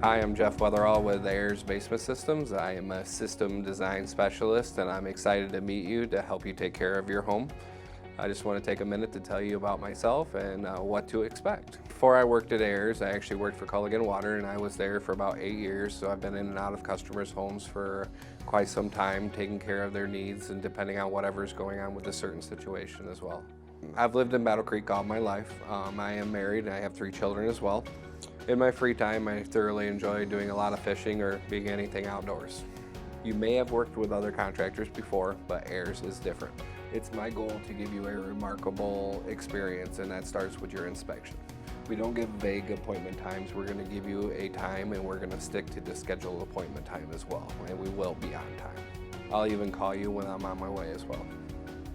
Hi, I'm Jeff Weatherall with Ayers Basement Systems. I am a system design specialist and I'm excited to meet you to help you take care of your home. I just want to take a minute to tell you about myself and what to expect. Before I worked at Ayers, I actually worked for Culligan Water and I was there for about 8 years, so I've been in and out of customers' homes for quite some time, taking care of their needs and depending on whatever's going on with a certain situation as well. I've lived in Battle Creek all my life. I am married and I have 3 children as well. In my free time, I thoroughly enjoy doing a lot of fishing or being anything outdoors. You may have worked with other contractors before, but Ayers is different. It's my goal to give you a remarkable experience, and that starts with your inspection. We don't give vague appointment times. We're going to give you a time, and we're going to stick to the scheduled appointment time as well, and we will be on time. I'll even call you when I'm on my way as well.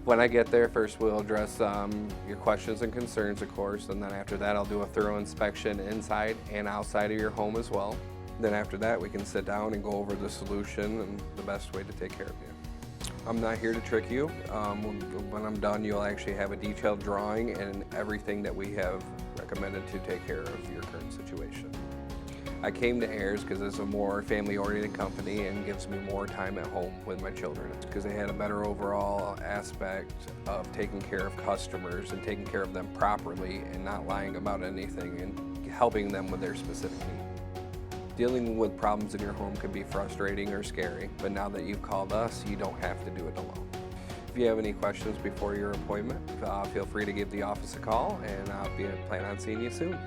When I get there, first we'll address your questions and concerns, of course, and then after that I'll do a thorough inspection inside and outside of your home as well. Then after that we can sit down and go over the solution and the best way to take care of you. I'm not here to trick you. When I'm done, you'll actually have a detailed drawing and everything that we have recommended to take care of your current situation. I came to Ayers because it's a more family-oriented company and gives me more time at home with my children, because they had a better overall aspect of taking care of customers and taking care of them properly and not lying about anything and helping them with their specific need. Dealing with problems in your home can be frustrating or scary, but now that you've called us, you don't have to do it alone. If you have any questions before your appointment, feel free to give the office a call and I'll plan on seeing you soon.